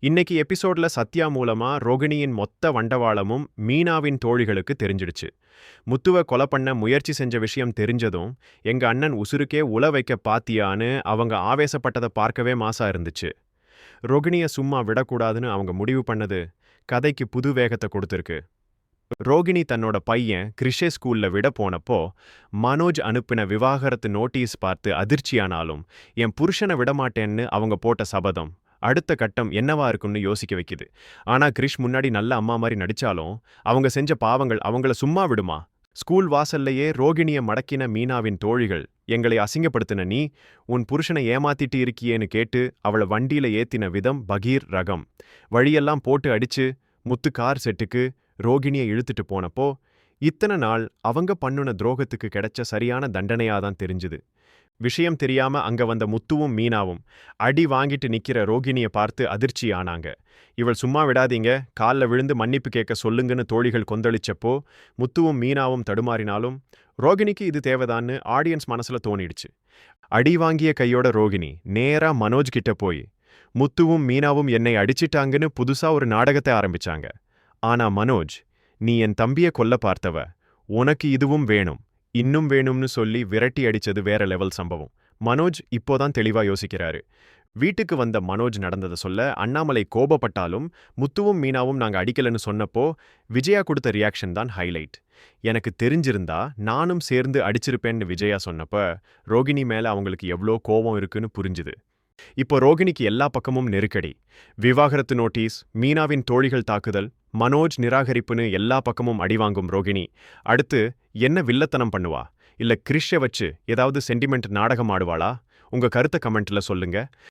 இன்னைக்கு எபிசோட்ல சத்யா மூலமா ரோகிணியின் மொத்த வண்டவாளமும் மீனாவின் தோழிகளுக்கு தெரிஞ்சிடுச்சு. முத்துவ கொலை பண்ண முயற்சி செஞ்ச விஷயம் தெரிஞ்சதும் எங்க அண்ணன் உசுருக்கே உல வைக்க பாத்தியான்னு அவங்க ஆவேசப்பட்டதை பார்க்கவே மாசா இருந்துச்சு. ரோகிணிய சும்மா விடக்கூடாதுன்னு அவங்க முடிவு பண்ணது கதைக்கு புது வேகத்தை கொடுத்துருக்கு. ரோகிணி தன்னோட பையன் கிறிஷே ஸ்கூல்ல விட போனப்போ மனோஜ் அனுப்பின விவாகரத்து நோட்டீஸ் பார்த்து அதிர்ச்சியானாலும் என் புருஷனை விடமாட்டேன்னு அவங்க போட்ட சபதம் அடுத்த கட்டம் என்னவா இருக்குன்னு யோசிக்க வைக்குது. ஆனா கிரிஷ் முன்னாடி நல்ல அம்மா மாதிரி நடிச்சாலும் அவங்க செஞ்ச பாவங்கள் அவங்கள சும்மா விடுமா? ஸ்கூல் வாசல்லையே ரோகிணிய மடக்கின மீனாவின் தோழிகள் எங்களை அசிங்கப்படுத்தின நீ உன் புருஷனை ஏமாத்திட்டு இருக்கியேன்னு கேட்டு அவளை வண்டியில ஏத்தின விதம் பகீர் ரகம். வழியெல்லாம் போட்டு அடிச்சு முத்து கார் செட்டுக்கு ரோகிணியை இழுத்துட்டு போனப்போ இத்தனை நாள் அவங்க பண்ணுன துரோகத்துக்கு கிடைச்ச சரியான தண்டனையாதான் தெரிஞ்சுது. விஷயம் தெரியாம அங்க வந்த முத்துவும் மீனாவும் அடி வாங்கிட்டு நிக்கிற ரோகிணிய பார்த்து அதிர்ச்சி ஆனாங்க. இவள் சும்மா விடாதீங்க, கால்ல விழுந்து மன்னிப்பு கேட்க சொல்லுங்கன்னு தோழிகள் கொந்தளிச்சப்போ முத்துவும் மீனாவும் தடுமாறினாலும் ரோகிணிக்கு இது தேவைதான்னு ஆடியன்ஸ் மனசுல தோணிடுச்சு. அடி வாங்கிய கையோட ரோகிணி நேரா மனோஜ் கிட்ட போய் முத்துவும் மீனாவும் என்னை அடிச்சிட்டாங்கன்னு புதுசா ஒரு நாடகத்தை ஆரம்பிச்சாங்க. ஆனா மனோஜ், நீ என் தம்பிய கொல்ல பார்த்தவ, உனக்கு இதுவும் வேணும் இன்னும் வேணும்னு சொல்லி விரட்டி அடிச்சது வேற லெவல் சம்பவம். மனோஜ் இப்போதான் தெளிவா யோசிக்கிறாரு. வீட்டுக்கு வந்த மனோஜ் நடந்ததை சொல்ல அண்ணாமலை கோபப்பட்டாலும் முத்துவும் மீனாவும் நாங்க அடிக்கலன்னு சொன்னப்போ விஜயா கொடுத்த ரியாக்ஷன் தான் ஹைலைட். எனக்கு தெரிஞ்சிருந்தா நானும் சேர்ந்து அடிச்சிருப்பேன்னு விஜயா சொன்னப்ப ரோகிணி மேல அவங்களுக்கு எவ்வளோ கோபம் இருக்குன்னு புரிஞ்சுது. இப்போ ரோகிணிக்கு எல்லா பக்கமும் நெருக்கடி. விவாகரத்து நோட்டீஸ், மீனாவின் தோழிகள் தாக்குதல், மனோஜ் நிராகரிப்புன்னு எல்லா பக்கமும் அடிவாங்கும் ரோகிணி அடுத்து என்ன வில்லத்தனம் பண்ணுவா? இல்ல கிரிஷை வச்சு ஏதாவது சென்டிமெண்ட் நாடகம் ஆடுவாளா? உங்க கருத்தை கமெண்ட்ல சொல்லுங்க.